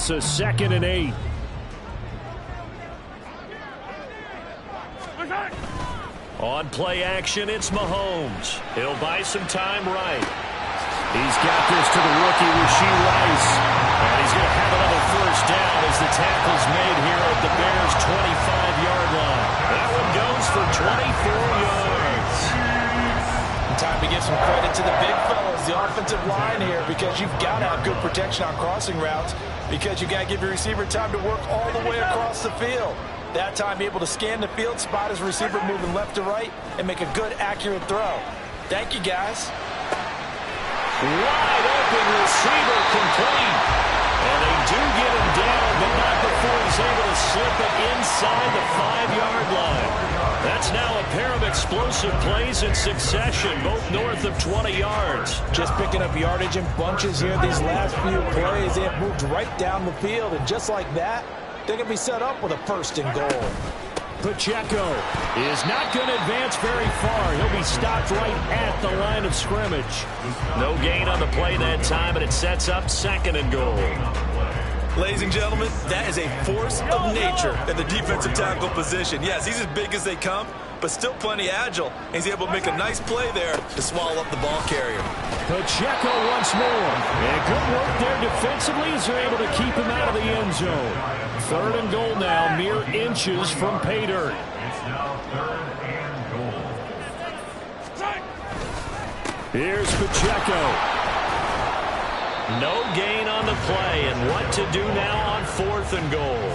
this a 2nd and 8. On play action, it's Mahomes. He'll buy some time right. He's got this to the rookie, Rashee Rice. And he's going to have another first down as the tackle's made here at the Bears' 25-yard line. That one goes for 24 yards. Time to give some credit to the big fellas, the offensive line here, because you've got to have good protection on crossing routes, because you've got to give your receiver time to work all the way across the field. That time, be able to scan the field, spot his receiver moving left to right, and make a good, accurate throw. Thank you, guys. Wide open receiver complete. And they do get him down, but not before he's able to slip it inside the 5-yard line. That's now a pair of explosive plays in succession, both north of 20 yards. Just picking up yardage in bunches here these last few plays. They have moved right down the field, and just like that, they're going to be set up with a 1st and goal. Pacheco is not going to advance very far. He'll be stopped right at the line of scrimmage. No gain on the play that time, and it sets up 2nd and goal. Ladies and gentlemen, that is a force of nature in the defensive tackle position. Yes, he's as big as they come, but still plenty agile. He's able to make a nice play there to swallow up the ball carrier. Pacheco once more. And good work there defensively as they're able to keep him out of the end zone. 3rd and goal now, mere inches from pay dirt. Here's Pacheco. No gain on the play, and what to do now on 4th and goal.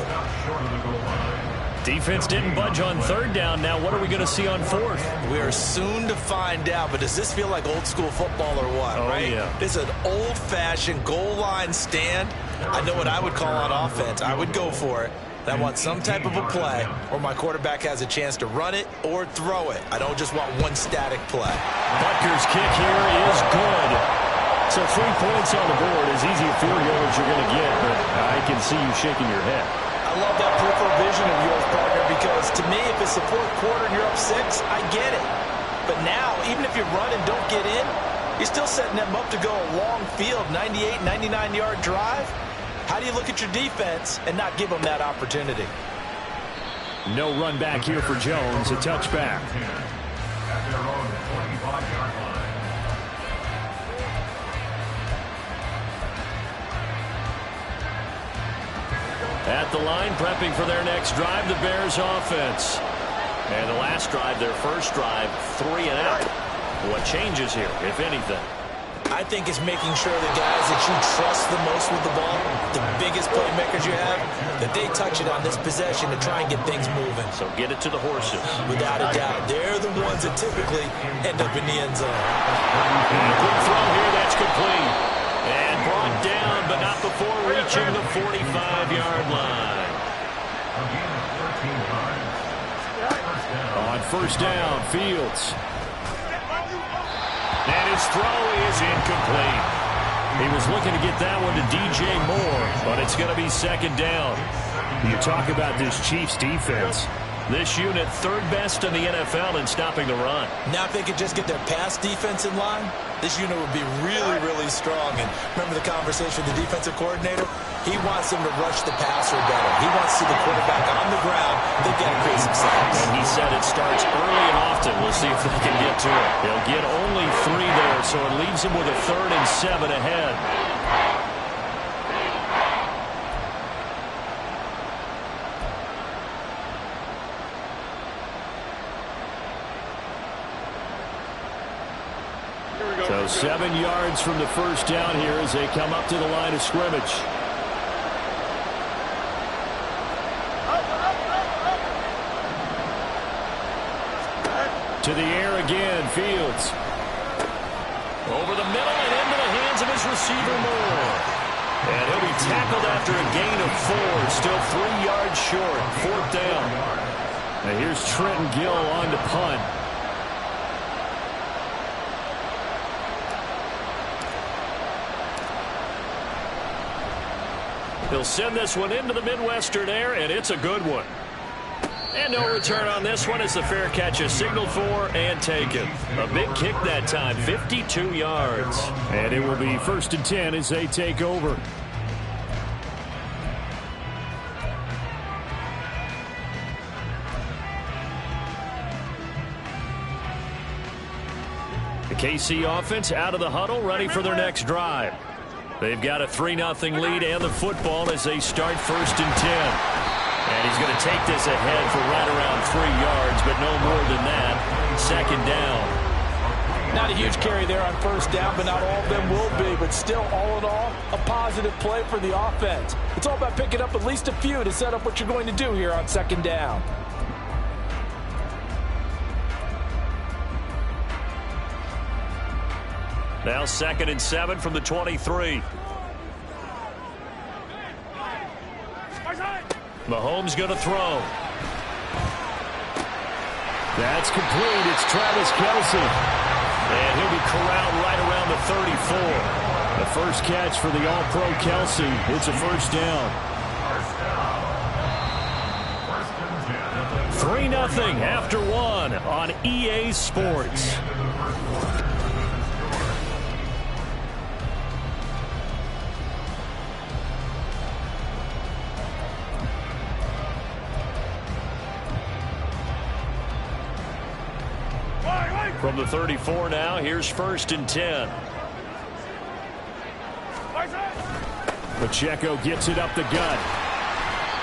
Defense didn't budge on 3rd down. Now what are we going to see on 4th? We are soon to find out, but does this feel like old school football or what, right? Yeah. This is an old-fashioned goal line stand. I know what I would call on offense. I would go for it. I want some type of a play where my quarterback has a chance to run it or throw it. I don't just want one static play. Butker's kick here is good. So 3 points on the board. As easy a field goal as you're going to get, but I can see you shaking your head. I love that peripheral vision of yours, partner, because to me, if it's the 4th quarter and you're up 6, I get it. But now, even if you run and don't get in, you're still setting them up to go a long field, 98, 99-yard drive. How do you look at your defense and not give them that opportunity? No run back here for Jones, a touchback. At the line, prepping for their next drive, the Bears offense. And the last drive, their first drive, 3 and out. What changes here, if anything? I think it's making sure the guys that you trust the most with the ball, the biggest playmakers you have, that they touch it on this possession to try and get things moving. So get it to the horses. Without a doubt. They're the ones that typically end up in the end zone. And a quick throw here, that's complete. And brought down, but not before reaching the 45-yard line. On 1st down, Fields. And his throw is incomplete. He was looking to get that one to DJ Moore, but it's going to be 2nd down. You talk about this Chiefs defense. This unit 3rd best in the NFL in stopping the run. Now if they could just get their pass defense in line, this unit would be really, really strong. And remember the conversation with the defensive coordinator? He wants them to rush the passer better. He wants to see the quarterback on the ground. They've got to create some sacks. And he said it starts early and often. We'll see if they can get to it. They'll get only 3 there, so it leaves him with a 3rd and 7 ahead. So 7 yards from the first down here as they come up to the line of scrimmage. To the air again, Fields. Over the middle and into the hands of his receiver, Moore. And he'll be tackled after a gain of 4. Still 3 yards short. 4th down. Now here's Trenton Gill on to punt. He'll send this one into the Midwestern air, and it's a good one. And no return on this one as the fair catch is signaled for and taken. A big kick that time, 52 yards. And it will be 1st and 10 as they take over. KC offense out of the huddle, ready for their next drive. They've got a 3-0 lead and the football as they start 1st and 10. And he's going to take this ahead for right around 3 yards, but no more than that. 2nd down. Not a huge carry there on 1st down, but not all of them will be. But still, all in all, a positive play for the offense. It's all about picking up at least a few to set up what you're going to do here on 2nd down. Now 2nd and 7 from the 23. Mahomes going to throw. That's complete. It's Travis Kelce. And he'll be corralled right around the 34. The first catch for the All-Pro Kelce. It's a 1st down. 3-0 after 1 on EA Sports. From the 34 now, here's 1st and 10. Pacheco gets it up the gut.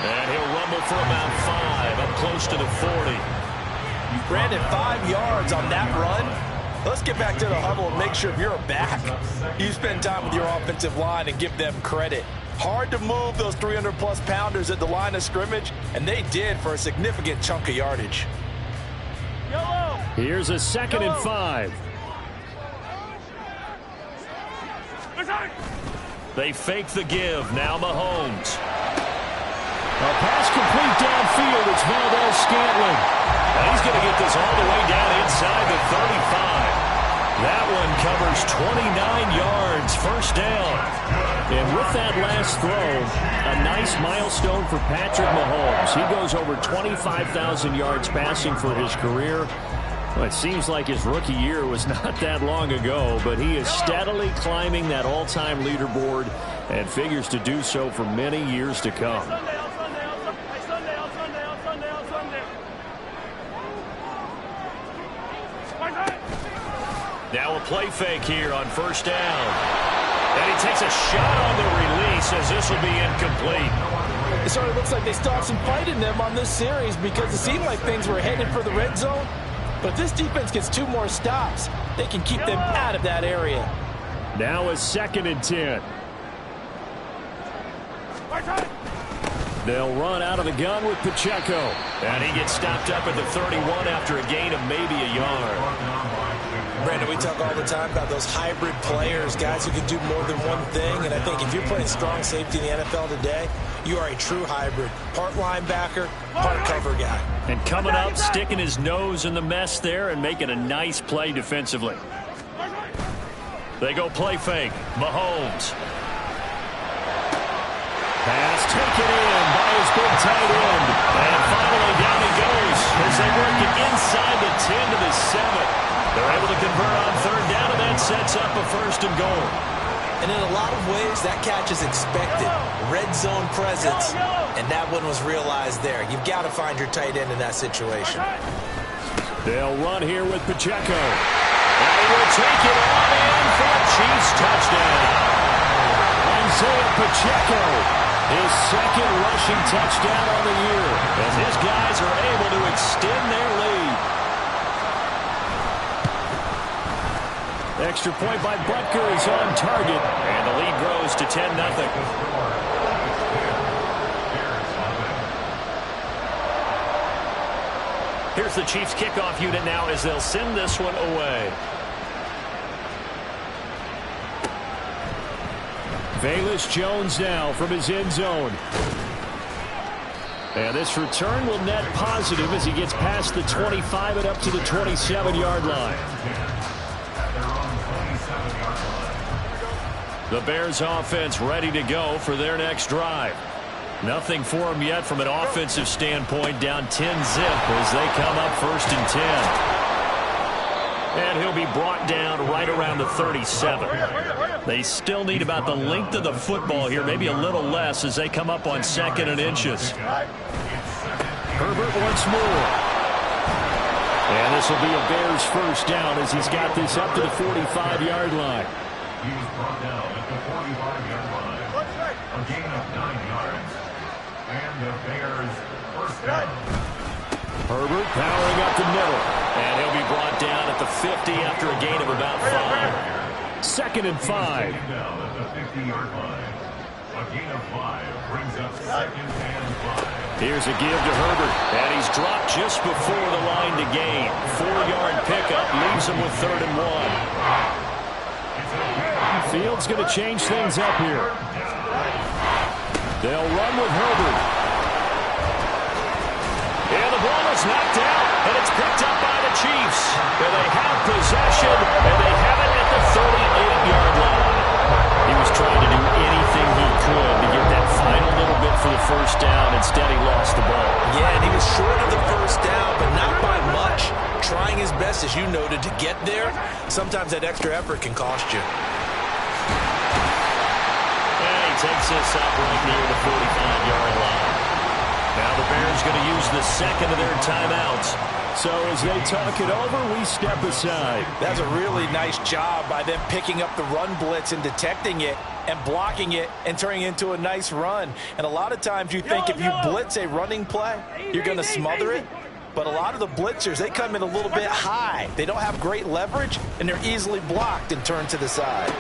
And he'll rumble for about 5, up close to the 40. Brandon, 5 yards on that run. Let's get back to the huddle and make sure if you're a back, you spend time with your offensive line and give them credit. Hard to move those 300-plus pounders at the line of scrimmage, and they did for a significant chunk of yardage. Here's a 2nd and 5. They fake the give. Now Mahomes. A pass complete downfield. It's Valdes-Scantling. And he's going to get this all the way down inside the 35. That one covers 29 yards. 1st down. And with that last throw, a nice milestone for Patrick Mahomes. He goes over 25,000 yards passing for his career. Well, it seems like his rookie year was not that long ago, but he is steadily climbing that all-time leaderboard and figures to do so for many years to come. Now a play fake here on 1st down. And he takes a shot on the release as this will be incomplete. It sort of looks like they still have some fight in them on this series because it seemed like things were headed for the red zone. But this defense gets 2 more stops. They can keep them out of that area. Now a 2nd and 10. They'll run out of the gun with Pacheco. And he gets stopped up at the 31 after a gain of maybe a yard. Brandon, we talk all the time about those hybrid players, guys who can do more than one thing. And I think if you're playing strong safety in the NFL today, you are a true hybrid. Part linebacker, part cover guy. And coming up, sticking his nose in the mess there and making a nice play defensively. They go play fake. Mahomes. Pass taken in by his big tight end. And finally down he goes as they work it inside the 10 to the 7. They're able to convert on 3rd down, and that sets up a 1st and goal. And in a lot of ways, that catch is expected. Red zone presence, and that one was realized there. You've got to find your tight end in that situation. They'll run here with Pacheco. And he will take it on in for a Chiefs touchdown. Isaiah Pacheco, his 2nd rushing touchdown on the year, as his guys are able to extend their lead. Extra point by Butker is on target, and the lead grows to 10-0. Here's the Chiefs kickoff unit now as they'll send this one away. Velus Jones now from his end zone. And this return will net positive as he gets past the 25 and up to the 27-yard line. The Bears offense ready to go for their next drive. Nothing for them yet from an offensive standpoint, down 10-zip as they come up 1st and 10. And he'll be brought down right around the 37. They still need about the length of the football here, maybe a little less as they come up on 2nd and inches. Herbert once more. And this will be a Bears first down as he's got this up to the 45-yard line. He was brought down at the 45-yard line. A gain of 9 yards. And the Bears first down. Herbert powering up the middle. And he'll be brought down at the 50 after a gain of about 5. Second and 5. Taken down at the 50-yard line. A gain of 5 brings up second and 5. Here's a give to Herbert. And he's dropped just before the line to gain. 4-yard pickup leaves him with 3rd and 1. Fields going to change things up here. They'll run with Herbert. And the ball is knocked out, and it's picked up by the Chiefs. And they have possession, and they have it at the 38-yard line. He was trying to do anything he could to get that final little bit for the first down. Instead, he lost the ball. Yeah, and he was short of the first down, but not by much. Trying his best, as you noted, to get there. Sometimes that extra effort can cost you. Takes this up right near the 45-yard line. Now the Bears going to use the second of their timeouts. So as they talk it over, we step aside. That's a really nice job by them picking up the run blitz and detecting it and blocking it and turning it into a nice run. And a lot of times you think if you blitz a running play, you're going to smother it. But a lot of the blitzers, they come in a little bit high. They don't have great leverage, and they're easily blocked and turned to the side.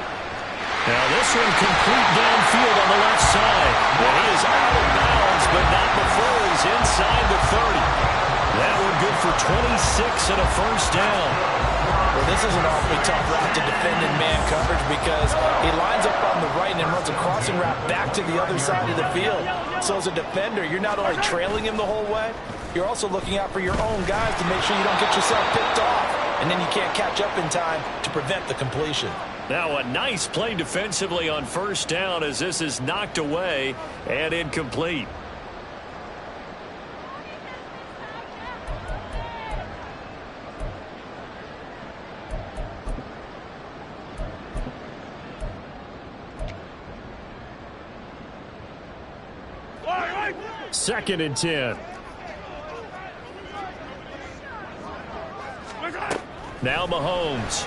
Now this one complete downfield on the left side. And he is out of bounds, but not before he's inside the 30. That one good for 26 and a first down. Well, this is an awfully tough route to defend in man coverage because he lines up on the right and runs a crossing route back to the other side of the field. So as a defender, you're not only trailing him the whole way, you're also looking out for your own guys to make sure you don't get yourself picked off. And then you can't catch up in time to prevent the completion. Now a nice play defensively on first down as this is knocked away and incomplete. Second and 10. Now Mahomes.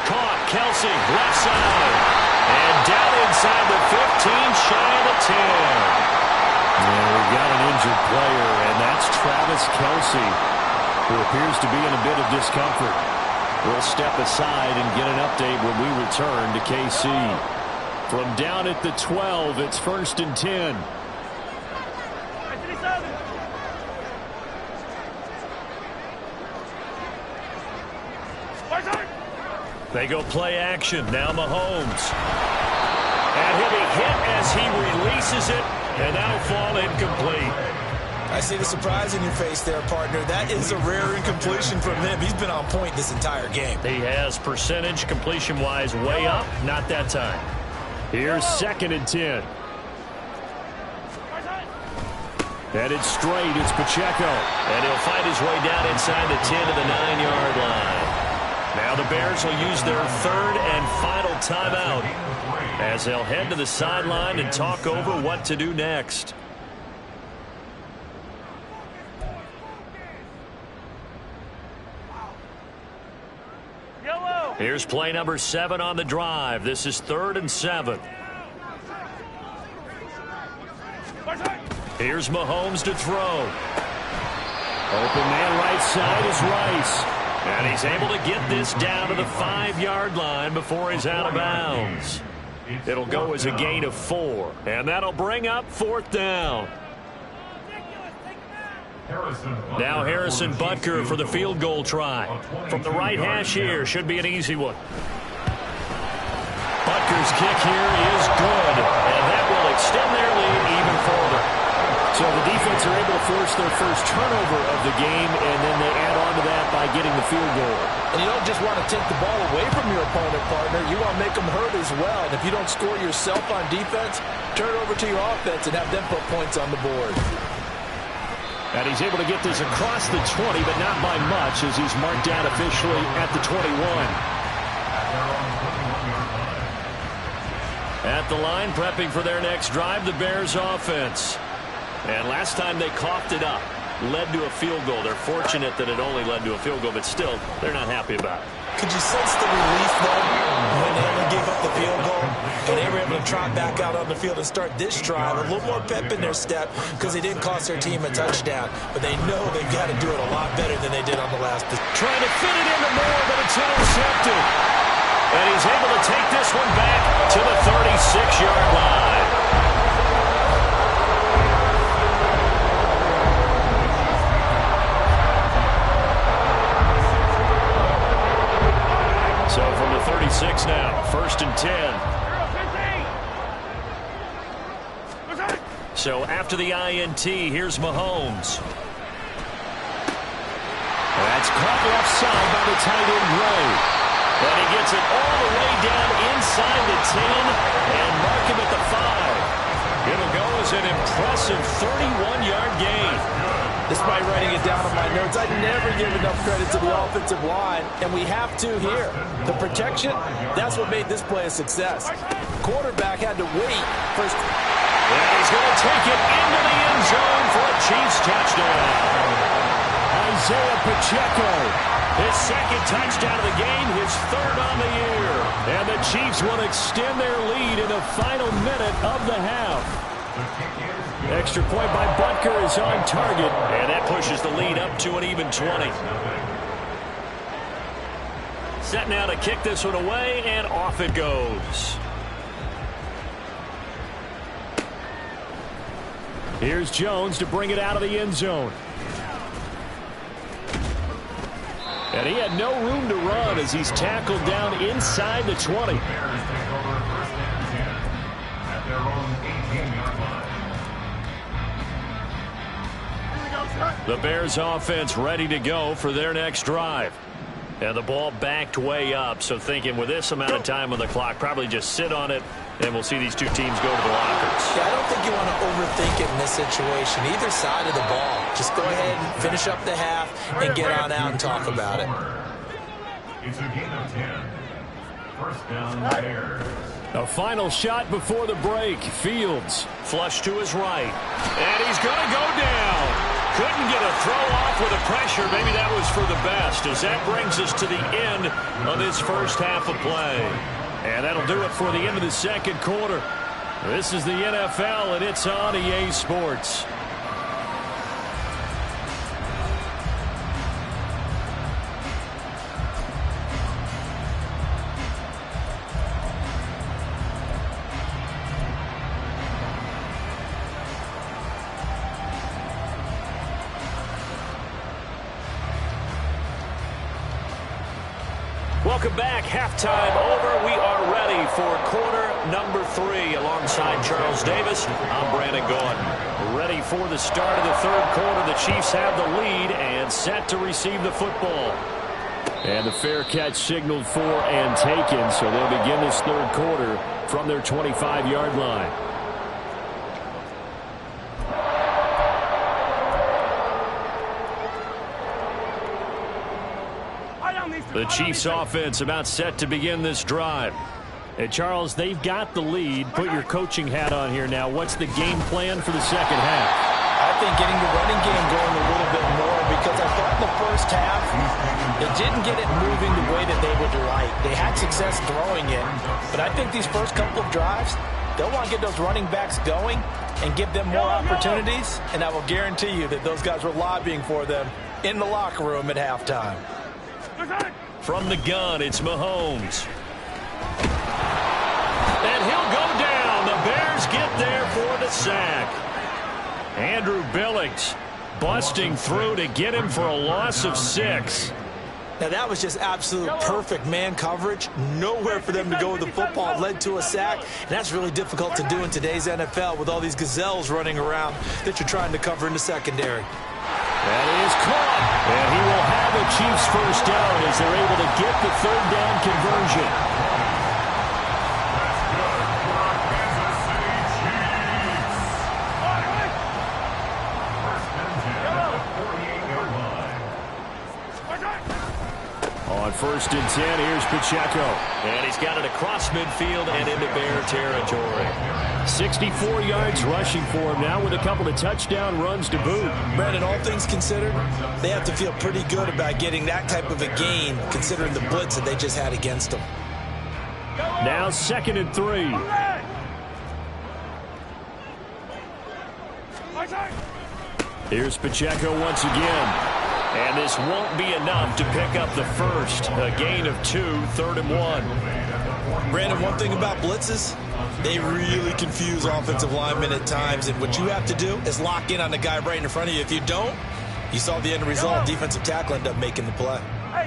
Caught, Kelsey, left side. And down inside the 15, shy of the 10. And we've got an injured player, and that's Travis Kelsey, who appears to be in a bit of discomfort. We'll step aside and get an update when we return to KC. From down at the 12, it's 1st and 10. They go play action. Now Mahomes. And he'll be hit as he releases it, and that'll fall incomplete. I see the surprise in your face there, partner. That is a rare incompletion from him. He's been on point this entire game. He has percentage completion-wise way up, not that time. Here's 2nd and 10. Headed straight, it's Pacheco. And he'll find his way down inside the 10 to the 9-yard line. Now the Bears will use their 3rd and final timeout as they'll head to the sideline and talk over what to do next. Here's play number 7 on the drive. This is 3rd and 7. Here's Mahomes to throw. Open man right side is Rice. And he's able to get this down to the 5-yard line before he's out of bounds. It'll go as a gain of 4. And that'll bring up 4th down. Now Harrison Butker for the field goal try. From the right hash here, should be an easy one. Butker's kick here is good. And that will extend their lead even further. So the defense are able to force their first turnover of the game, and then they add on to that by getting the field goal. And you don't just want to take the ball away from your opponent, partner. You want to make them hurt as well. And if you don't score yourself on defense, turn it over to your offense and have them put points on the board. And he's able to get this across the 20, but not by much, as he's marked down officially at the 21. At the line, prepping for their next drive, the Bears offense. And last time they coughed it up. led to a field goal. They're fortunate that it only led to a field goal, but still, they're not happy about it. Could you sense the relief, though, when they only gave up the field goal and they were able to trot back out on the field and start this drive? A little more pep in their step because they didn't cost their team a touchdown. But they know they've got to do it a lot better than they did on the last. Trying to fit it into Moore, but it's intercepted. And he's able to take this one back to the 36-yard line. So from the 36 now, 1st and 10. So after the INT, here's Mahomes. That's caught left side by the tight end Gray. And he gets it all the way down inside the 10 and mark him at the 5. It'll go as an impressive 31-yard gain. Despite writing it down on my notes, I never give enough credit to the offensive line, and we have to here. The protection, that's what made this play a success. Quarterback had to wait for his... And he's going to take it into the end zone for a Chiefs touchdown. Isaiah Pacheco, his second touchdown of the game, his third on the year. And the Chiefs will extend their lead in the final minute of the half. Extra point by Butker is on target, and that pushes the lead up to an even 20. Set now to kick this one away, and off it goes. Here's Jones to bring it out of the end zone. And he had no room to run as he's tackled down inside the 20. The Bears offense ready to go for their next drive. And the ball backed way up, so thinking with this amount of time on the clock, probably just sit on it, and we'll see these two teams go to the lockers. Yeah, I don't think you want to overthink it in this situation. Either side of the ball. Just go ahead and finish up the half and get on out and talk about it. It's a gain of 10. First down, Bears. A final shot before the break. Fields flush to his right. And he's going to go down. Couldn't get a throw off with the pressure. Maybe that was for the best, as that brings us to the end of this first half of play. And that'll do it for the end of the second quarter. This is the NFL, and it's on EA Sports. Welcome back. Halftime over. We are ready for quarter number 3. Alongside Charles Davis, I'm Brandon Gordon. Ready for the start of the third quarter. The Chiefs have the lead and set to receive the football. And the fair catch signaled for and taken, so they'll begin this third quarter from their 25-yard line. The Chiefs offense about set to begin this drive. And Charles, they've got the lead. Put your coaching hat on here now. What's the game plan for the second half? I think getting the running game going a little bit more, because I thought in the first half they didn't get it moving the way that they would like. They had success throwing it, but I think these first couple of drives, they'll want to get those running backs going and give them more opportunities, and I will guarantee you that those guys were lobbying for them in the locker room at halftime. From the gun, it's Mahomes. And he'll go down. The Bears get there for the sack. Andrew Billings busting through to get him for a loss of 6. Now, that was just absolute perfect man coverage. Nowhere for them to go with the football. It led to a sack, and that's really difficult to do in today's NFL with all these gazelles running around that you're trying to cover in the secondary. That is caught, and he will have the Chiefs first down as they're able to get the third down conversion. On First and 10, here's Pacheco. And he's got it across midfield and into Bear territory. 64 yards rushing for him now with a couple of touchdown runs to boot. Brandon, all things considered, they have to feel pretty good about getting that type of a gain considering the blitz that they just had against them. Now 2nd and 3. Here's Pacheco once again. And this won't be enough to pick up the first. A gain of 2, 3rd and 1. Brandon, one thing about blitzes, they really confuse offensive linemen at times. And what you have to do is lock in on the guy right in front of you. If you don't, you saw the end result. Defensive tackle ended up making the play.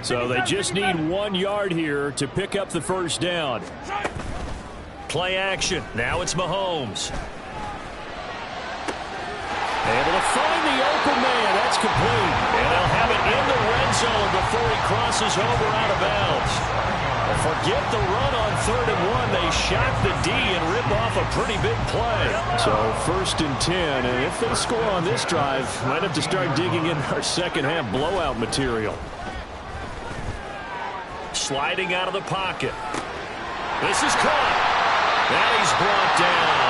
So they just need 1 yard here to pick up the first down. Play action. Now it's Mahomes. Able to find the open man. That's complete. And they'll have it in the red zone before he crosses over out of bounds. Forget the run on 3rd and 1. They shock the D and rip off a pretty big play. So 1st and 10. And if they score on this drive, might have to start digging in our second half blowout material. Sliding out of the pocket. This is caught. And he's brought down.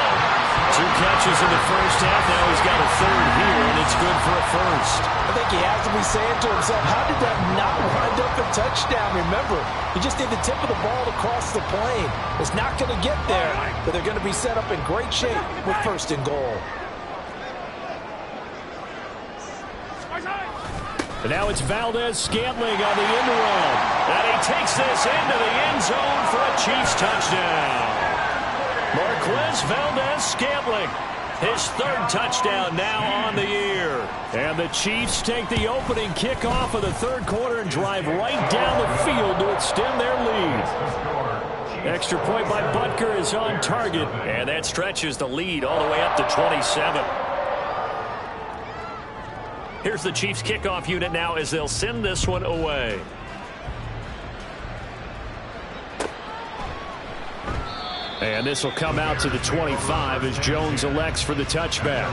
2 catches in the first half. Now he's got a 3rd here, and it's good for a first. I think he has to be saying to himself, how did that not wind up a touchdown? Remember, you just need the tip of the ball to cross the plane. It's not going to get there, but they're going to be set up in great shape with 1st and goal. And now it's Valdez-Scantling on the end around. And he takes this into the end zone for a Chiefs touchdown. Marquez Valdez-Scantling, his 3rd touchdown now on the year. And the Chiefs take the opening kickoff of the 3rd quarter and drive right down the field to extend their lead. Extra point by Butker is on target, and that stretches the lead all the way up to 27. Here's the Chiefs kickoff unit now as they'll send this one away. And this will come out to the 25 as Jones elects for the touchback.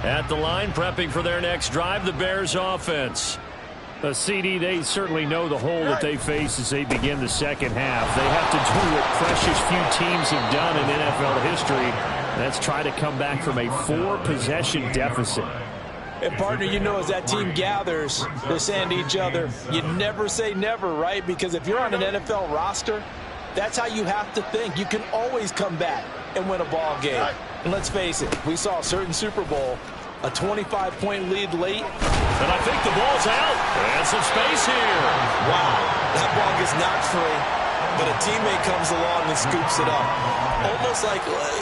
At the line, prepping for their next drive, the Bears offense. CD, they certainly know the hole that they face as they begin the second half. They have to do what precious few teams have done in NFL history. That's try to come back from a 4-possession deficit. And, partner, you know, as that team gathers, they're saying to each other, you never say never, right? Because if you're on an NFL roster, that's how you have to think. You can always come back and win a ball game. And let's face it, we saw a certain Super Bowl, a 25-point lead late. And I think the ball's out. And some space here. Wow, that ball gets knocked free. But a teammate comes along and scoops it up.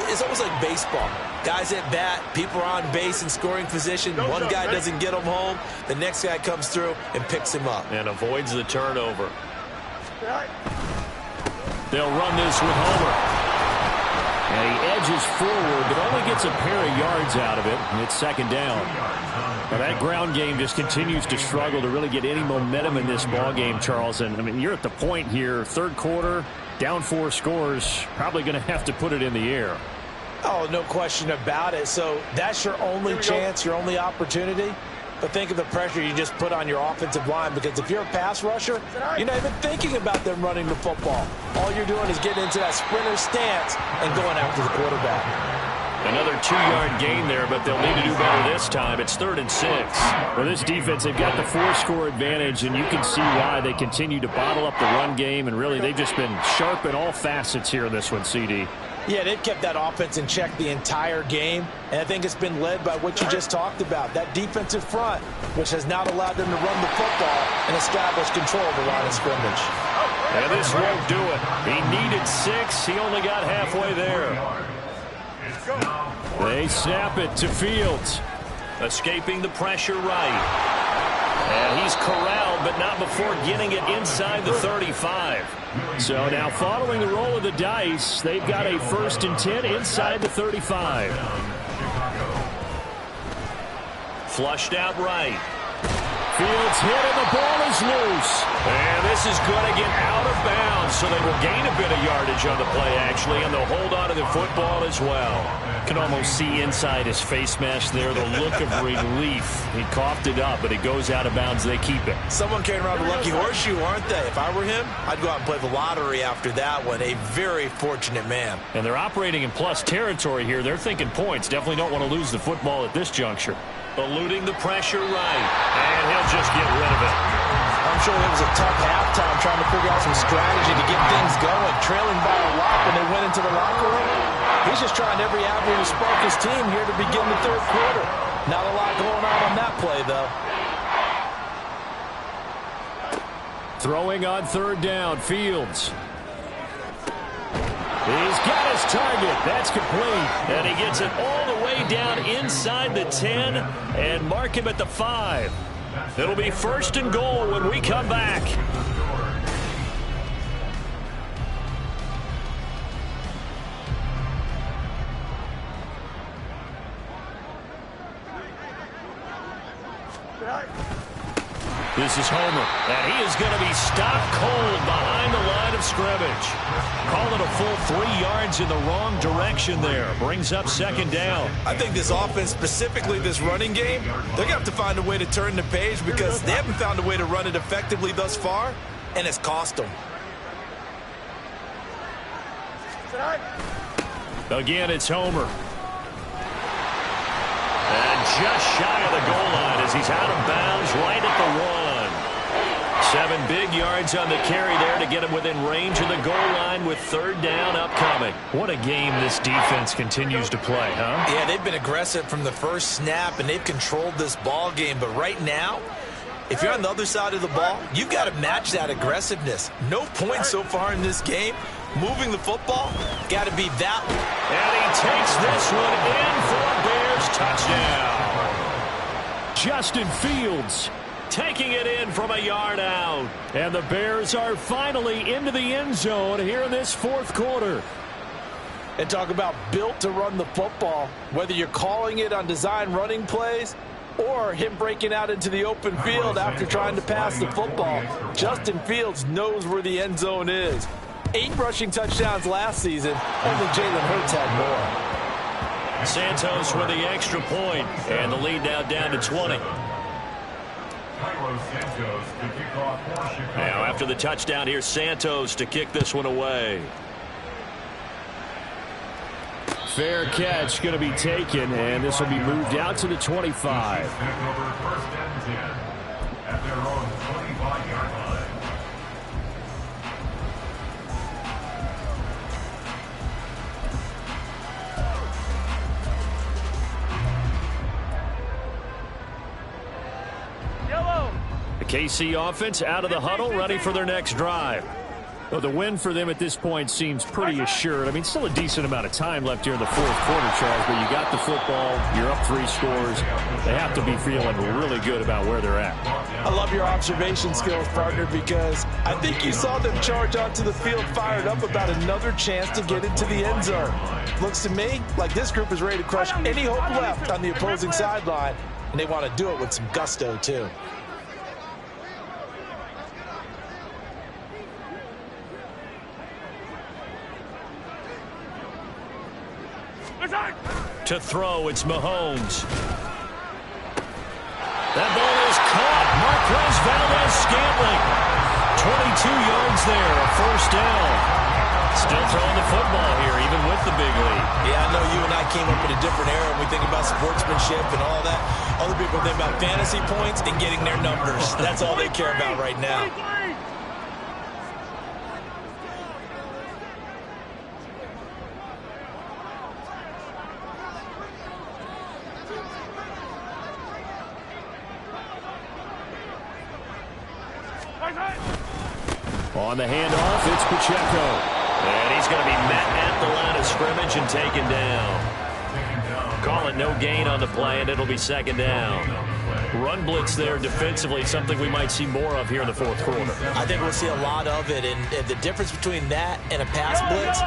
It's almost like baseball. Guys at bat, people are on base in scoring position. One guy doesn't get him home. The next guy comes through and picks him up. And avoids the turnover. They'll run this with Homer. And he edges forward, but only gets a pair of yards out of it. And it's 2nd down. Now that ground game just continues to struggle to really get any momentum in this ball game, Charles. And, I mean, you're at the point here, 3rd quarter, down 4 scores, probably going to have to put it in the air. Oh, no question about it. So that's your only chance, your only opportunity. But think of the pressure you just put on your offensive line, because if you're a pass rusher, you're not even thinking about them running the football. All you're doing is getting into that sprinter stance and going after the quarterback. Another 2-yard gain there, but they'll need to do better this time. It's 3rd and 6. Well, this defense, they've got the 4-score advantage, and you can see why they continue to bottle up the run game, and really they've just been sharp in all facets here in this one, CD. Yeah, they've kept that offense in check the entire game, and I think it's been led by what you just talked about, that defensive front, which has not allowed them to run the football and establish control of the line of scrimmage. And this won't do it. He needed 6. He only got halfway there. They snap it to Fields. Escaping the pressure right. And he's corralled, but not before getting it inside the 35. So now following the roll of the dice, they've got a 1st and 10 inside the 35. Flushed out right. Fields hit and the ball is loose. And this is going to get out of bounds. so they will gain a bit of yardage on the play, actually, and they'll hold on to the football as well. Can almost see inside his face mask there the look of relief. He coughed it up, but it goes out of bounds. They keep it. Someone carrying around the lucky horseshoe, aren't they? If I were him, I'd go out and play the lottery after that one. A very fortunate man. And they're operating in plus territory here. They're thinking points. Definitely don't want to lose the football at this juncture. Eluding the pressure right, and he'll just get rid of it. I'm sure it was a tough halftime trying to figure out some strategy to get things going. Trailing by a lot when they went into the locker room. He's just trying every avenue to spark his team here to begin the third quarter. Not a lot going on that play, though. Throwing on third down, Fields. He's got his target. That's complete. And he gets it all the way down inside the 10 and mark him at the 5. It'll be first and goal when we come back. This is Homer, and he is going to be stopped cold behind the line of scrimmage. Call it a full 3 yards in the wrong direction there. Brings up second down. I think this offense, specifically this running game, they're going to have to find a way to turn the page because they haven't found a way to run it effectively thus far, and it's cost them. Again, it's Homer. And just shy of the goal line as he's out of bounds right at the 1. 7 big yards on the carry there to get him within range of the goal line with third down upcoming. What a game this defense continues to play, huh? Yeah, they've been aggressive from the first snap, and they've controlled this ball game. But right now, if you're on the other side of the ball, you've got to match that aggressiveness. No points so far in this game. Moving the football, got to be that one. And he takes this one in for a Bears touchdown. Justin Fields taking it in from a yard out. And the Bears are finally into the end zone here in this fourth quarter. And talk about built to run the football. Whether you're calling it on design running plays or him breaking out into the open field after trying to pass the football, Justin Fields knows where the end zone is. 8 rushing touchdowns last season. Only Jalen Hurts had more. Santos with the extra point, and the lead now down to 20. Now after the touchdown, here's Santos to kick this one away. Fair catch going to be taken, and this will be moved out to the 25. At their own 25-yard line. The KC offense out of the huddle, ready for their next drive. Well, the win for them at this point seems pretty assured. I mean, still a decent amount of time left here in the fourth quarter, Charles, but you got the football, you're up 3 scores. They have to be feeling really good about where they're at. I love your observation skills, partner, because I think you saw them charge onto the field fired up about another chance to get into the end zone. Looks to me like this group is ready to crush any hope left on the opposing sideline, and they want to do it with some gusto, too. To throw, it's Mahomes. That ball is caught. Marquez Valdes-Scantling. 22 yards there, a first down. Still throwing the football here, even with the big lead. Yeah, I know you and I came up in a different era when we think about sportsmanship and all that. Other people think about fantasy points and getting their numbers. That's all they care about right now. On the handoff, it's Pacheco. And he's going to be met at the line of scrimmage and taken down. Call it no gain on the play, and it'll be second down. Run blitz there defensively, something we might see more of here in the fourth quarter. I think we'll see a lot of it, and the difference between that and a pass blitz,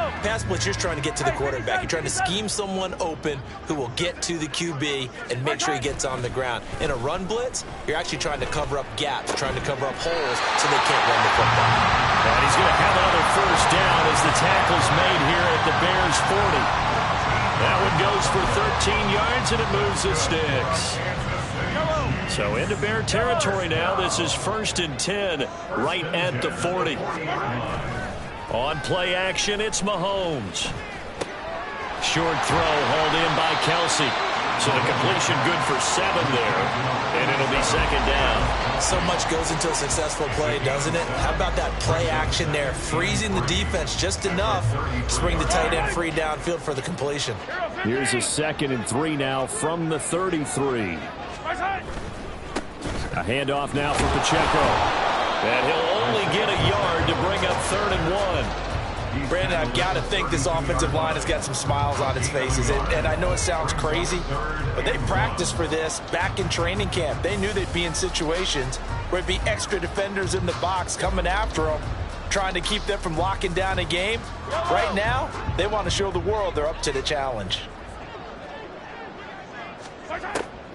you're just trying to get to the quarterback. You're trying to scheme someone open who will get to the QB and make sure he gets on the ground. In a run blitz, you're actually trying to cover up gaps, trying to cover up holes so they can't run the football. And he's going to have another first down as the tackle's made here at the Bears' 40. That one goes for 13 yards, and it moves the sticks. So into Bear territory now. This is 1st and 10 right at the 40. On play action, it's Mahomes. Short throw hauled in by Kelsey. So the completion good for 7 there, and it'll be 2nd down. So much goes into a successful play, doesn't it? How about that play action there? Freezing the defense just enough to bring the tight end free downfield for the completion. Here's a 2nd and 3 now from the 33. A handoff now for Pacheco. And he'll only get a yard to bring up 3rd and 1. Brandon, I've got to think this offensive line has got some smiles on its faces. And I know it sounds crazy, but they practiced for this back in training camp. They knew they'd be in situations where it'd be extra defenders in the box coming after them, trying to keep them from locking down a game. Right now, they want to show the world they're up to the challenge.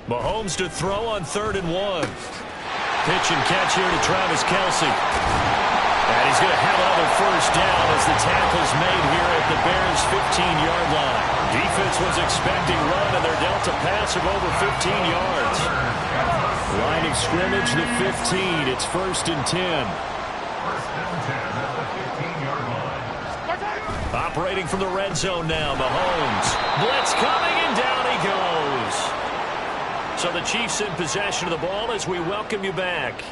Mahomes to throw on 3rd and 1. Pitch and catch here to Travis Kelce. And he's going to have another first down as the tackle's made here at the Bears' 15-yard line. Defense was expecting run, and they're dealt a pass of over 15 yards. Line of scrimmage, the 15. It's 1st and 10. 1st and 10 at the 15-yard line. Operating from the red zone now, Mahomes. Blitz coming, and down he goes. So the Chiefs in possession of the ball as we welcome you back.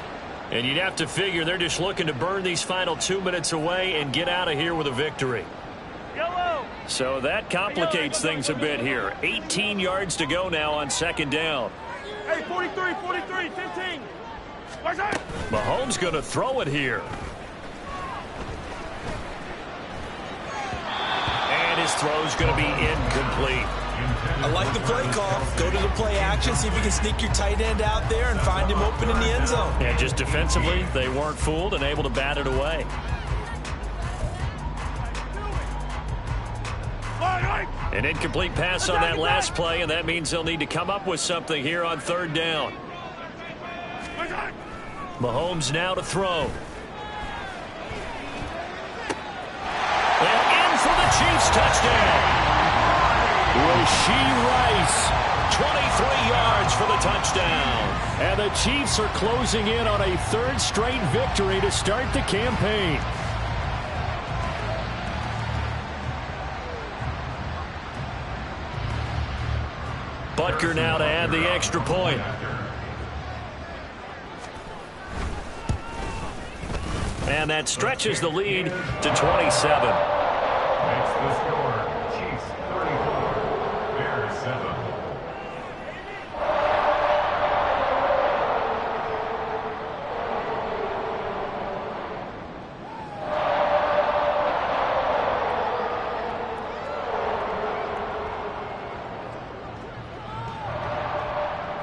And you'd have to figure they're just looking to burn these final 2 minutes away and get out of here with a victory. So that complicates things a bit here. 18 yards to go now on 2nd down. Hey, 43, 15. Mahomes going to throw it here. And his throw's going to be incomplete. I like the play call. Go to the play action, see if you can sneak your tight end out there and find him open in the end zone. Yeah, just defensively, they weren't fooled and able to bat it away. An incomplete pass on that last play, and that means they'll need to come up with something here on 3rd down. Mahomes now to throw. And in for the Chiefs touchdown. Rashee Rice, 23 yards for the touchdown. And the Chiefs are closing in on a 3rd straight victory to start the campaign. Butker now to add the extra point. And that stretches the lead to 27. Makes the score. Chiefs 34, Bears 7.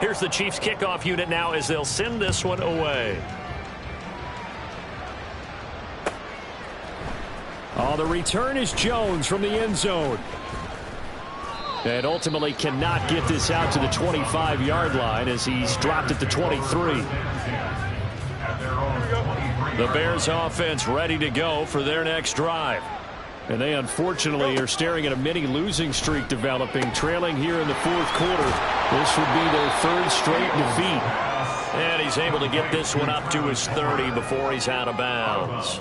Here's the Chiefs kickoff unit now as they'll send this one away. Oh, the return is Jones from the end zone. And ultimately cannot get this out to the 25-yard line as he's dropped at the 23. The Bears offense ready to go for their next drive. And they unfortunately are staring at a mini losing streak developing, trailing here in the 4th quarter. This would be their 3rd straight defeat. And he's able to get this one up to his 30 before he's out of bounds.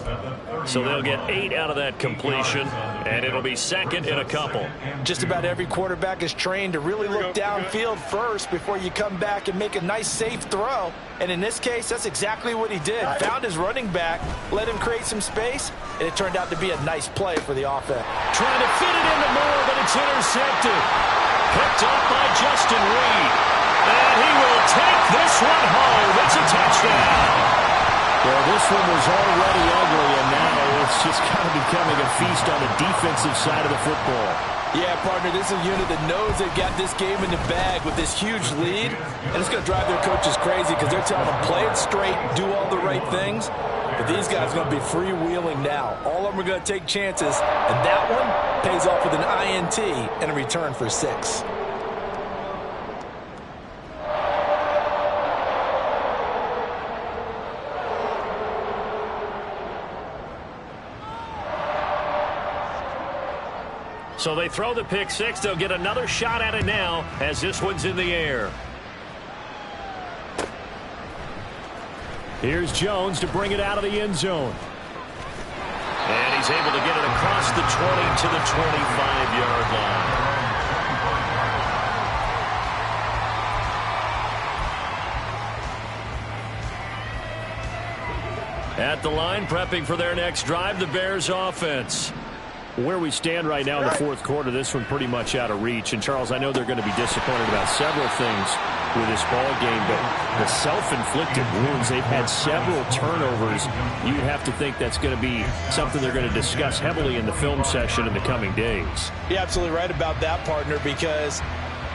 So they'll get 8 out of that completion, and it'll be 2nd and a couple. Just about every quarterback is trained to really look downfield first before you come back and make a nice, safe throw. And in this case, that's exactly what he did. Found his running back, let him create some space, and it turned out to be a nice play for the offense. Trying to fit it into Moore, but it's intercepted. Picked up by Justin Reed. And he will take this one home. It's a touchdown. Well, this one was already ugly, and now it's just kind of becoming a feast on the defensive side of the football. Yeah, partner, this is a unit that knows they've got this game in the bag with this huge lead, and it's going to drive their coaches crazy because they're telling them play it straight, do all the right things. But these guys are going to be freewheeling now. All of them are going to take chances, and that one pays off with an INT and a return for 6. So they throw the pick six. They'll get another shot at it now as this one's in the air. Here's Jones to bring it out of the end zone. And he's able to get it across the 20 to the 25-yard line. At the line, prepping for their next drive, the Bears offense. Where we stand right now in the fourth quarter, this one pretty much out of reach. And, Charles, I know they're going to be disappointed about several things with this ball game, but the self-inflicted wounds, they've had several turnovers. You'd have to think that's going to be something they're going to discuss heavily in the film session in the coming days. You're absolutely right about that, partner, because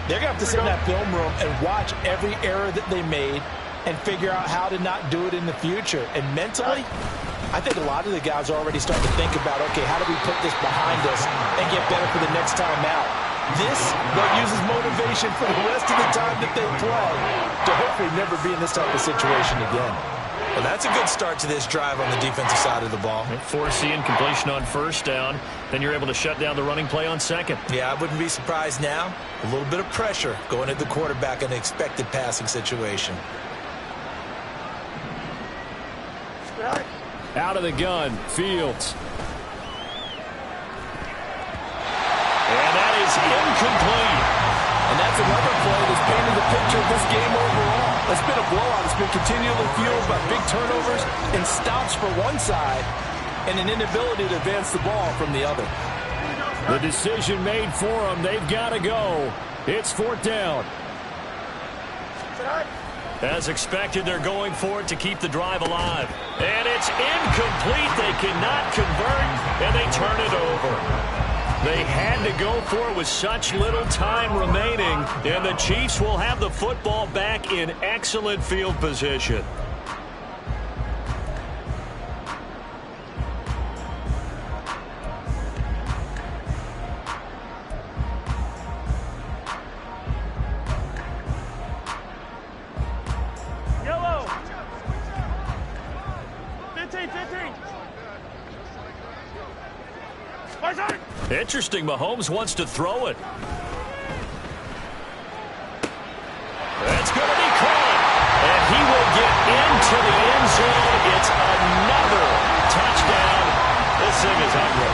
they're going to have to sit in that film room and watch every error that they made and figure out how to not do it in the future. And mentally, I think a lot of the guys are already starting to think about, okay, how do we put this behind us and get better for the next time out? This, they'll use as motivation for the rest of the time that they play to hopefully never be in this type of situation again. Well, that's a good start to this drive on the defensive side of the ball. Force the incompletion on first down. Then you're able to shut down the running play on second. Yeah, I wouldn't be surprised now. A little bit of pressure going at the quarterback in an expected passing situation. Out of the gun, Fields. And that is incomplete. And that's another play that's painted the picture of this game overall. It's been a blowout. It's been continually fueled by big turnovers and stops for one side and an inability to advance the ball from the other. The decision made for them. They've got to go. It's fourth down. As expected, they're going for it to keep the drive alive. And it's incomplete. They cannot convert, and they turn it over. They had to go for it with such little time remaining, and the Chiefs will have the football back in excellent field position. Yellow. 15. Interesting, Mahomes wants to throw it. That's going to be caught. And he will get into the end zone. It's another touchdown. This thing is ugly.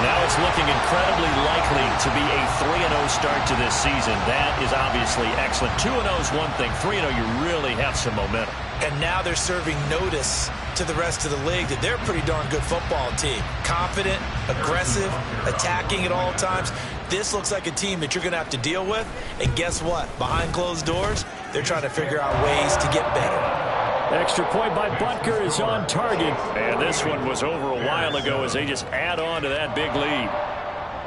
Now it's looking incredibly likely to be a 3-0 start to this season. That is obviously excellent. 2-0 is one thing. 3-0, you really have some momentum. And now they're serving notice to the rest of the league that they're a pretty darn good football team. Confident, aggressive, attacking at all times. This looks like a team that you're going to have to deal with. And guess what? Behind closed doors, they're trying to figure out ways to get better. Extra point by Butker is on target. And this one was over a while ago as they just add on to that big lead.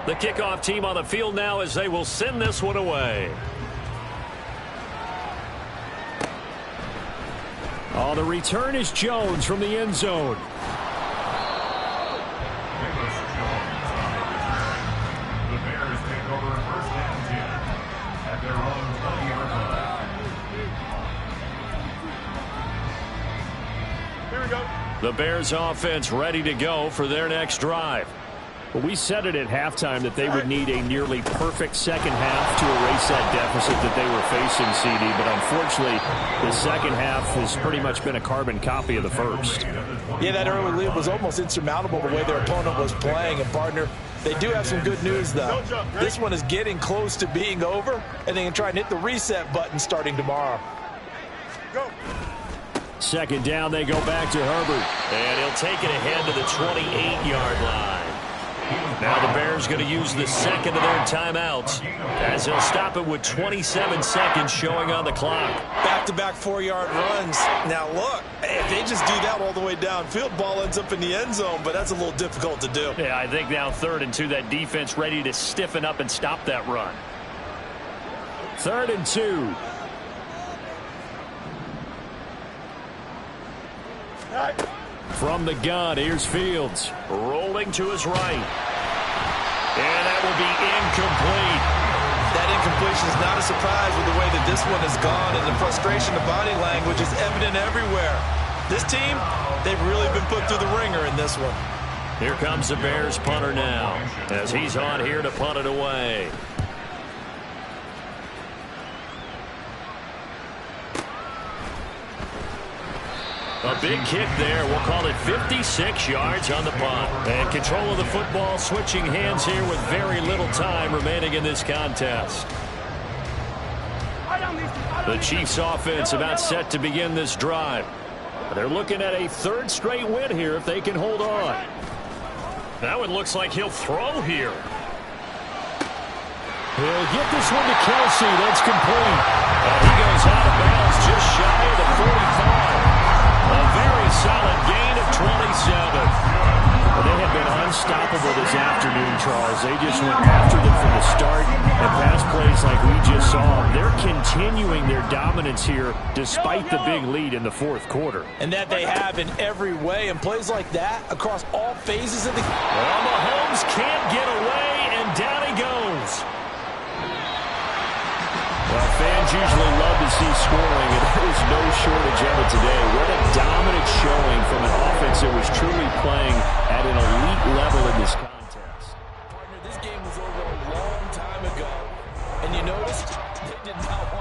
The kickoff team on the field now as they will send this one away. Oh, the return is Jones from the end zone. The Bears take over first and 10 at their own 20-yard line. Here we go. The Bears offense ready to go for their next drive. Well, we said it at halftime that they would need a nearly perfect second half to erase that deficit that they were facing, CD. But unfortunately, the second half has pretty much been a carbon copy of the first. Yeah, that early lead was almost insurmountable the way their opponent was playing. And, partner, they do have some good news, though. This one is getting close to being over, and they can try and hit the reset button starting tomorrow. Go. Second down, they go back to Herbert. And he'll take it ahead to the 28-yard line. Now the Bears going to use the second of their timeouts as they'll stop it with 27 seconds showing on the clock. Back-to-back 4-yard runs. Now, look, if they just do that all the way downfield, ball ends up in the end zone, but that's a little difficult to do. Yeah, I think now 3rd and 2, that defense ready to stiffen up and stop that run. 3rd and 2. From the gun, here's Fields. Rolling to his right. And that will be incomplete. That incompletion is not a surprise with the way that this one has gone, and the frustration of body language is evident everywhere. This team, they've really been put through the ringer in this one. Here comes the Bears punter now, as he's on here to punt it away. A big kick there. We'll call it 56 yards on the punt. And control of the football switching hands here with very little time remaining in this contest. The Chiefs offense about set to begin this drive. They're looking at a third straight win here if they can hold on. That one looks like he'll throw here. He'll get this one to Kelsey. That's complete. And he goes out of bounds just shy of the 45. A very solid gain of 27. Well, they have been unstoppable this afternoon, Charles. They just went after them from the start, and pass plays like we just saw. They're continuing their dominance here despite the big lead in the fourth quarter. And that they have in every way, and plays like that across all phases of the game. Well, Mahomes can't get away, and down he goes. Well, fans usually love to see scoring, and there is no shortage of it today. What a dominant showing from an offense that was truly playing at an elite level in this contest. Partner, this game was over a long time ago, and you noticed they did not